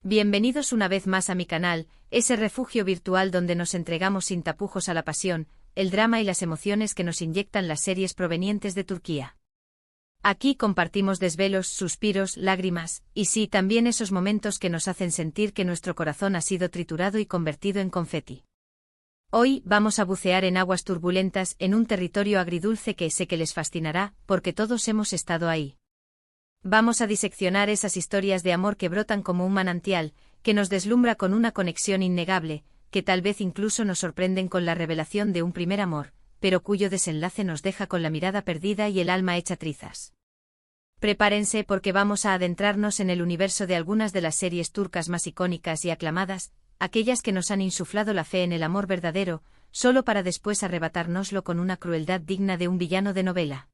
Bienvenidos una vez más a mi canal, ese refugio virtual donde nos entregamos sin tapujos a la pasión, el drama y las emociones que nos inyectan las series provenientes de Turquía. Aquí compartimos desvelos, suspiros, lágrimas, y sí, también esos momentos que nos hacen sentir que nuestro corazón ha sido triturado y convertido en confeti. Hoy vamos a bucear en aguas turbulentas, en un territorio agridulce que sé que les fascinará, porque todos hemos estado ahí. Vamos a diseccionar esas historias de amor que brotan como un manantial, que nos deslumbra con una conexión innegable, que tal vez incluso nos sorprenden con la revelación de un primer amor, pero cuyo desenlace nos deja con la mirada perdida y el alma hecha trizas. Prepárense porque vamos a adentrarnos en el universo de algunas de las series turcas más icónicas y aclamadas, aquellas que nos han insuflado la fe en el amor verdadero, solo para después arrebatárnoslo con una crueldad digna de un villano de novela.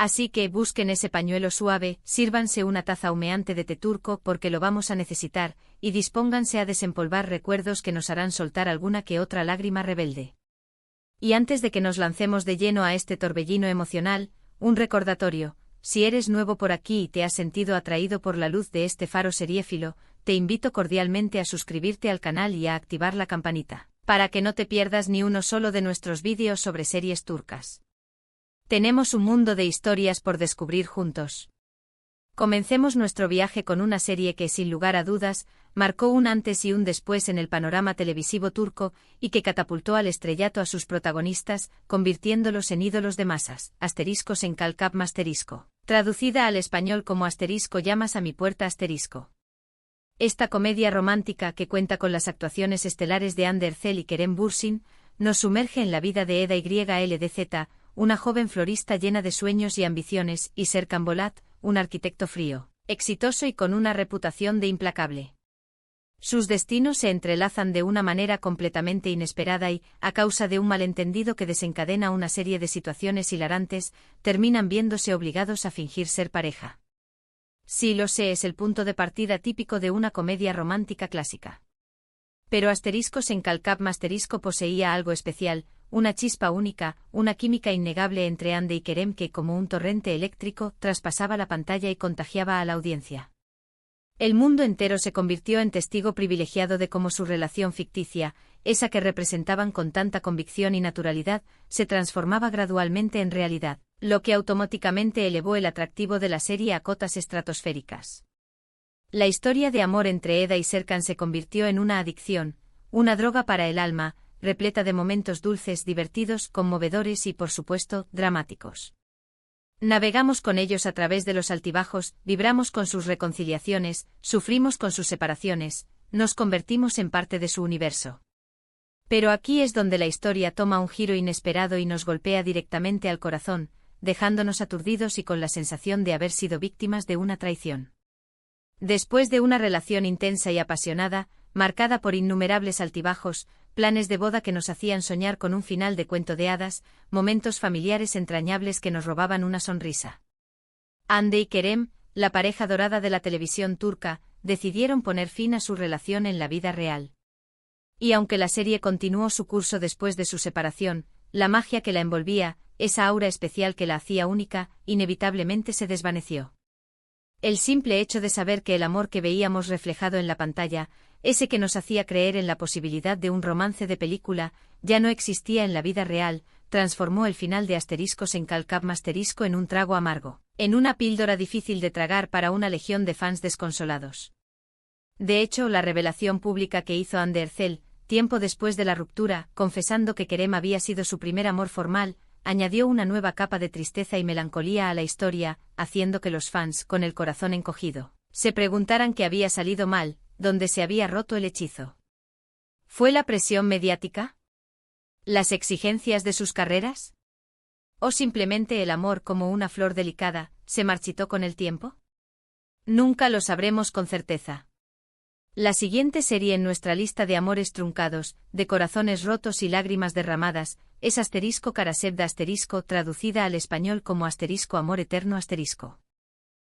Así que busquen ese pañuelo suave, sírvanse una taza humeante de té turco porque lo vamos a necesitar, y dispónganse a desempolvar recuerdos que nos harán soltar alguna que otra lágrima rebelde. Y antes de que nos lancemos de lleno a este torbellino emocional, un recordatorio: si eres nuevo por aquí y te has sentido atraído por la luz de este faro seriéfilo, te invito cordialmente a suscribirte al canal y a activar la campanita, para que no te pierdas ni uno solo de nuestros vídeos sobre series turcas. Tenemos un mundo de historias por descubrir juntos. Comencemos nuestro viaje con una serie que, sin lugar a dudas, marcó un antes y un después en el panorama televisivo turco y que catapultó al estrellato a sus protagonistas, convirtiéndolos en ídolos de masas. Asteriscos en Kalkap Masterisco. Traducida al español como Asterisco llamas a mi puerta asterisco. Esta comedia romántica, que cuenta con las actuaciones estelares de Hande Erçel y Kerem Bürsin, nos sumerge en la vida de Eda YLDZ, una joven florista llena de sueños y ambiciones, y Serkan Bolat, un arquitecto frío, exitoso y con una reputación de implacable. Sus destinos se entrelazan de una manera completamente inesperada y, a causa de un malentendido que desencadena una serie de situaciones hilarantes, terminan viéndose obligados a fingir ser pareja. Sí, lo sé, es el punto de partida típico de una comedia romántica clásica. Pero Asteriscos en Kalkap Masterisco poseía algo especial, una chispa única, una química innegable entre Hande y Kerem que, como un torrente eléctrico, traspasaba la pantalla y contagiaba a la audiencia. El mundo entero se convirtió en testigo privilegiado de cómo su relación ficticia, esa que representaban con tanta convicción y naturalidad, se transformaba gradualmente en realidad, lo que automáticamente elevó el atractivo de la serie a cotas estratosféricas. La historia de amor entre Eda y Serkan se convirtió en una adicción, una droga para el alma, repleta de momentos dulces, divertidos, conmovedores y, por supuesto, dramáticos. Navegamos con ellos a través de los altibajos, vibramos con sus reconciliaciones, sufrimos con sus separaciones, nos convertimos en parte de su universo. Pero aquí es donde la historia toma un giro inesperado y nos golpea directamente al corazón, dejándonos aturdidos y con la sensación de haber sido víctimas de una traición. Después de una relación intensa y apasionada, marcada por innumerables altibajos, planes de boda que nos hacían soñar con un final de cuento de hadas, momentos familiares entrañables que nos robaban una sonrisa. Hande y Kerem, la pareja dorada de la televisión turca, decidieron poner fin a su relación en la vida real. Y aunque la serie continuó su curso después de su separación, la magia que la envolvía, esa aura especial que la hacía única, inevitablemente se desvaneció. El simple hecho de saber que el amor que veíamos reflejado en la pantalla, ese que nos hacía creer en la posibilidad de un romance de película, ya no existía en la vida real, transformó el final de Asteriscos en Kalkap Masterisco en un trago amargo, en una píldora difícil de tragar para una legión de fans desconsolados. De hecho, la revelación pública que hizo Hande Erçel, tiempo después de la ruptura, confesando que Kerem había sido su primer amor formal, añadió una nueva capa de tristeza y melancolía a la historia, haciendo que los fans, con el corazón encogido, se preguntaran qué había salido mal, dónde se había roto el hechizo. ¿Fue la presión mediática? ¿Las exigencias de sus carreras? ¿O simplemente el amor, como una flor delicada, se marchitó con el tiempo? Nunca lo sabremos con certeza. La siguiente serie en nuestra lista de amores truncados, de corazones rotos y lágrimas derramadas, es Asterisco Karasevda Asterisco, traducida al español como Asterisco Amor Eterno Asterisco.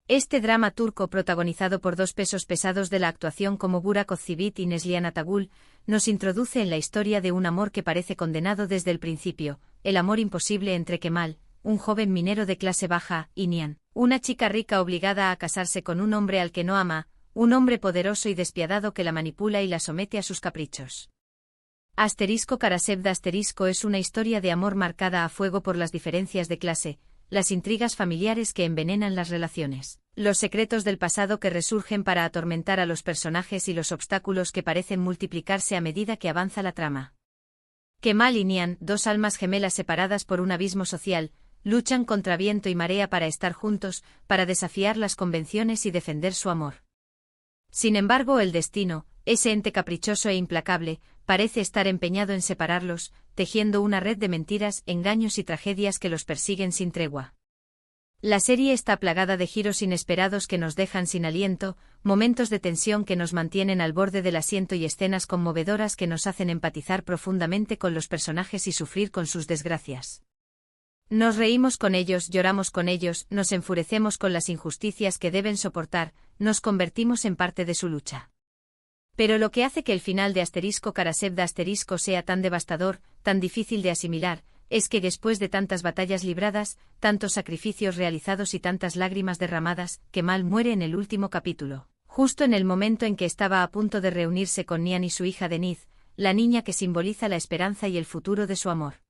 Este drama turco, protagonizado por dos pesos pesados de la actuación como Burak Özçivit y Neslihan Atagül, nos introduce en la historia de un amor que parece condenado desde el principio, el amor imposible entre Kemal, un joven minero de clase baja, y Nihan, una chica rica obligada a casarse con un hombre al que no ama, un hombre poderoso y despiadado que la manipula y la somete a sus caprichos. Karasevda es una historia de amor marcada a fuego por las diferencias de clase, las intrigas familiares que envenenan las relaciones, los secretos del pasado que resurgen para atormentar a los personajes y los obstáculos que parecen multiplicarse a medida que avanza la trama. Kemal y Nihan, dos almas gemelas separadas por un abismo social, luchan contra viento y marea para estar juntos, para desafiar las convenciones y defender su amor. Sin embargo, el destino, ese ente caprichoso e implacable, parece estar empeñado en separarlos, tejiendo una red de mentiras, engaños y tragedias que los persiguen sin tregua. La serie está plagada de giros inesperados que nos dejan sin aliento, momentos de tensión que nos mantienen al borde del asiento y escenas conmovedoras que nos hacen empatizar profundamente con los personajes y sufrir con sus desgracias. Nos reímos con ellos, lloramos con ellos, nos enfurecemos con las injusticias que deben soportar, nos convertimos en parte de su lucha. Pero lo que hace que el final de Karasevda sea tan devastador, tan difícil de asimilar, es que después de tantas batallas libradas, tantos sacrificios realizados y tantas lágrimas derramadas, Kemal muere en el último capítulo, justo en el momento en que estaba a punto de reunirse con Nihan y su hija Deniz, la niña que simboliza la esperanza y el futuro de su amor.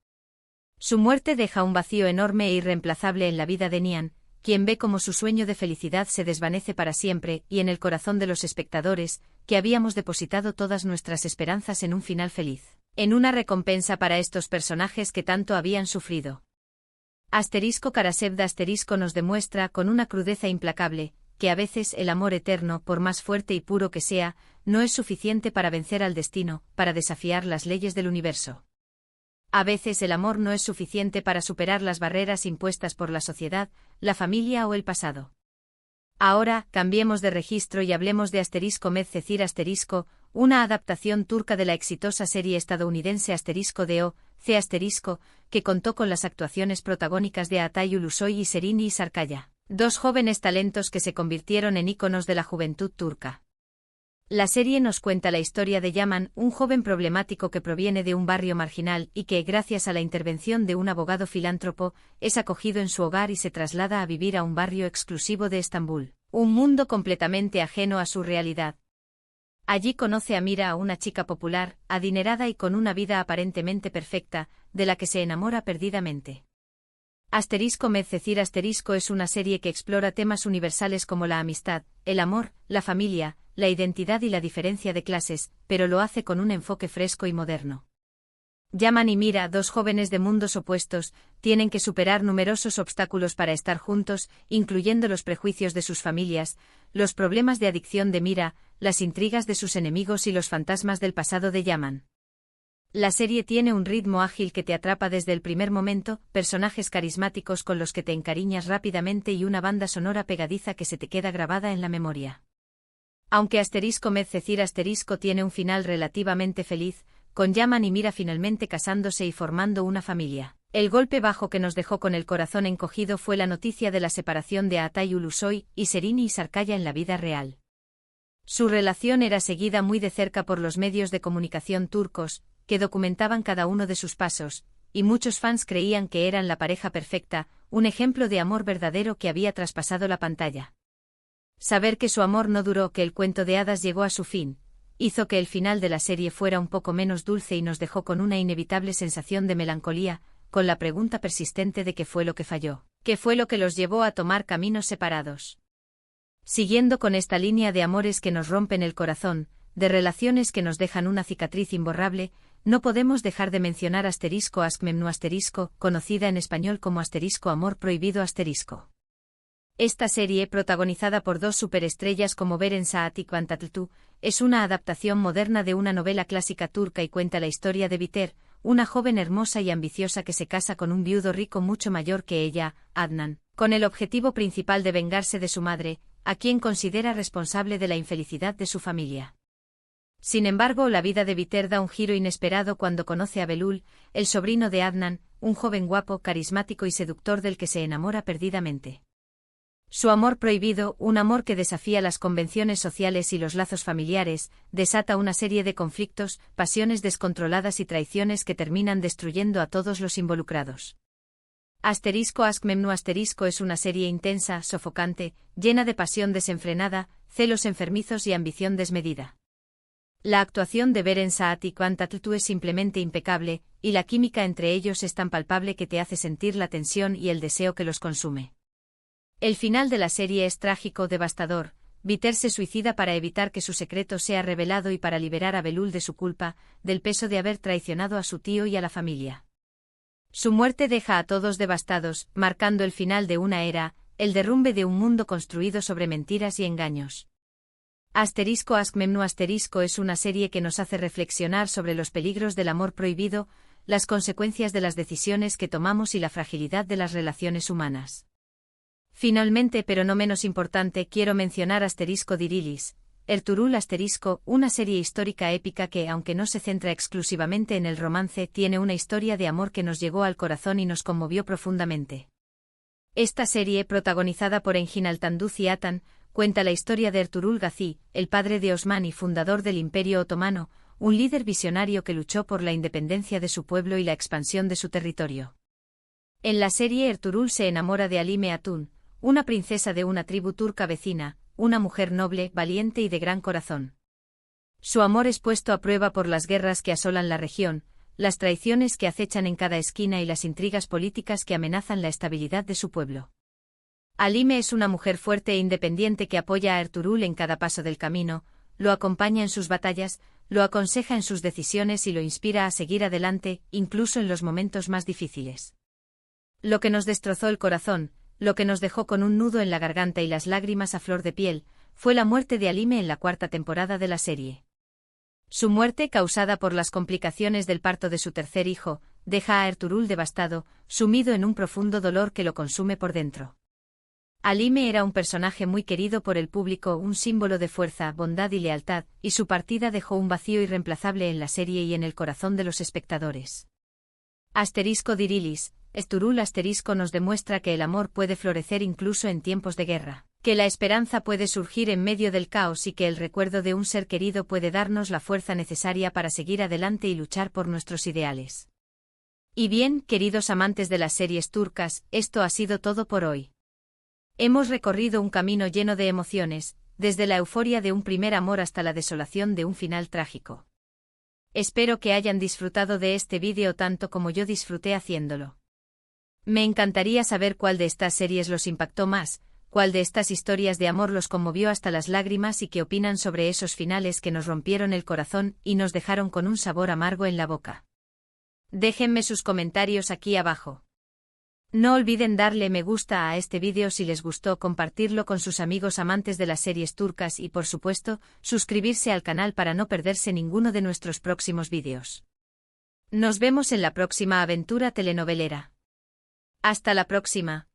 Su muerte deja un vacío enorme e irreemplazable en la vida de Nihan, quien ve cómo su sueño de felicidad se desvanece para siempre, y en el corazón de los espectadores, que habíamos depositado todas nuestras esperanzas en un final feliz, en una recompensa para estos personajes que tanto habían sufrido. Karasevda nos demuestra con una crudeza implacable, que a veces el amor eterno, por más fuerte y puro que sea, no es suficiente para vencer al destino, para desafiar las leyes del universo. A veces el amor no es suficiente para superar las barreras impuestas por la sociedad, la familia o el pasado. Ahora, cambiemos de registro y hablemos de Medcezir una adaptación turca de la exitosa serie estadounidense DO, que contó con las actuaciones protagónicas de Atay Ulusoy y Serini Sarkaya, dos jóvenes talentos que se convirtieron en íconos de la juventud turca. La serie nos cuenta la historia de Yaman, un joven problemático que proviene de un barrio marginal y que, gracias a la intervención de un abogado filántropo, es acogido en su hogar y se traslada a vivir a un barrio exclusivo de Estambul, un mundo completamente ajeno a su realidad. Allí conoce a Mira, una chica popular, adinerada y con una vida aparentemente perfecta, de la que se enamora perdidamente. Medcezir es una serie que explora temas universales como la amistad, el amor, la familia, la identidad y la diferencia de clases, pero lo hace con un enfoque fresco y moderno. Yaman y Mira, dos jóvenes de mundos opuestos, tienen que superar numerosos obstáculos para estar juntos, incluyendo los prejuicios de sus familias, los problemas de adicción de Mira, las intrigas de sus enemigos y los fantasmas del pasado de Yaman. La serie tiene un ritmo ágil que te atrapa desde el primer momento, personajes carismáticos con los que te encariñas rápidamente y una banda sonora pegadiza que se te queda grabada en la memoria. Aunque Medcezir tiene un final relativamente feliz, con Yaman y Mira finalmente casándose y formando una familia, el golpe bajo que nos dejó con el corazón encogido fue la noticia de la separación de Atay Ulusoy y Serini Sarkaya en la vida real. Su relación era seguida muy de cerca por los medios de comunicación turcos, que documentaban cada uno de sus pasos, y muchos fans creían que eran la pareja perfecta, un ejemplo de amor verdadero que había traspasado la pantalla. Saber que su amor no duró, que el cuento de hadas llegó a su fin, hizo que el final de la serie fuera un poco menos dulce y nos dejó con una inevitable sensación de melancolía, con la pregunta persistente de qué fue lo que falló, qué fue lo que los llevó a tomar caminos separados. Siguiendo con esta línea de amores que nos rompen el corazón, de relaciones que nos dejan una cicatriz imborrable, no podemos dejar de mencionar *Askmemnu*, conocida en español como *Amor Prohibido*. Esta serie, protagonizada por dos superestrellas como Beren Saat y Kıvanç Tatlıtuğ, es una adaptación moderna de una novela clásica turca y cuenta la historia de Biter, una joven hermosa y ambiciosa que se casa con un viudo rico mucho mayor que ella, Adnan, con el objetivo principal de vengarse de su madre, a quien considera responsable de la infelicidad de su familia. Sin embargo, la vida de Biter da un giro inesperado cuando conoce a Belul, el sobrino de Adnan, un joven guapo, carismático y seductor del que se enamora perdidamente. Su amor prohibido, un amor que desafía las convenciones sociales y los lazos familiares, desata una serie de conflictos, pasiones descontroladas y traiciones que terminan destruyendo a todos los involucrados. *Askmemnu* es una serie intensa, sofocante, llena de pasión desenfrenada, celos enfermizos y ambición desmedida. La actuación de Beren Saat y Quant Attu es simplemente impecable, y la química entre ellos es tan palpable que te hace sentir la tensión y el deseo que los consume. El final de la serie es trágico, devastador. Viter se suicida para evitar que su secreto sea revelado y para liberar a Belul de su culpa, del peso de haber traicionado a su tío y a la familia. Su muerte deja a todos devastados, marcando el final de una era, el derrumbe de un mundo construido sobre mentiras y engaños. Ask Memnu es una serie que nos hace reflexionar sobre los peligros del amor prohibido, las consecuencias de las decisiones que tomamos y la fragilidad de las relaciones humanas. Finalmente, pero no menos importante, quiero mencionar Dirilis, Ertugrul una serie histórica épica que, aunque no se centra exclusivamente en el romance, tiene una historia de amor que nos llegó al corazón y nos conmovió profundamente. Esta serie, protagonizada por Engin Altanduci Atan, cuenta la historia de Ertugrul Gazi, el padre de Osman y fundador del Imperio Otomano, un líder visionario que luchó por la independencia de su pueblo y la expansión de su territorio. En la serie Ertugrul se enamora de Halime Hatun, una princesa de una tribu turca vecina, una mujer noble, valiente y de gran corazón. Su amor es puesto a prueba por las guerras que asolan la región, las traiciones que acechan en cada esquina y las intrigas políticas que amenazan la estabilidad de su pueblo. Halime es una mujer fuerte e independiente que apoya a Ertugrul en cada paso del camino, lo acompaña en sus batallas, lo aconseja en sus decisiones y lo inspira a seguir adelante, incluso en los momentos más difíciles. Lo que nos destrozó el corazón, lo que nos dejó con un nudo en la garganta y las lágrimas a flor de piel, fue la muerte de Halime en la 4ª temporada de la serie. Su muerte, causada por las complicaciones del parto de su tercer hijo, deja a Ertugrul devastado, sumido en un profundo dolor que lo consume por dentro. Halime era un personaje muy querido por el público, un símbolo de fuerza, bondad y lealtad, y su partida dejó un vacío irreemplazable en la serie y en el corazón de los espectadores. Dirilis, Ertugrul nos demuestra que el amor puede florecer incluso en tiempos de guerra, que la esperanza puede surgir en medio del caos y que el recuerdo de un ser querido puede darnos la fuerza necesaria para seguir adelante y luchar por nuestros ideales. Y bien, queridos amantes de las series turcas, esto ha sido todo por hoy. Hemos recorrido un camino lleno de emociones, desde la euforia de un primer amor hasta la desolación de un final trágico. Espero que hayan disfrutado de este vídeo tanto como yo disfruté haciéndolo. Me encantaría saber cuál de estas series los impactó más, cuál de estas historias de amor los conmovió hasta las lágrimas y qué opinan sobre esos finales que nos rompieron el corazón y nos dejaron con un sabor amargo en la boca. Déjenme sus comentarios aquí abajo. No olviden darle me gusta a este vídeo si les gustó, compartirlo con sus amigos amantes de las series turcas y por supuesto, suscribirse al canal para no perderse ninguno de nuestros próximos vídeos. Nos vemos en la próxima aventura telenovelera. Hasta la próxima.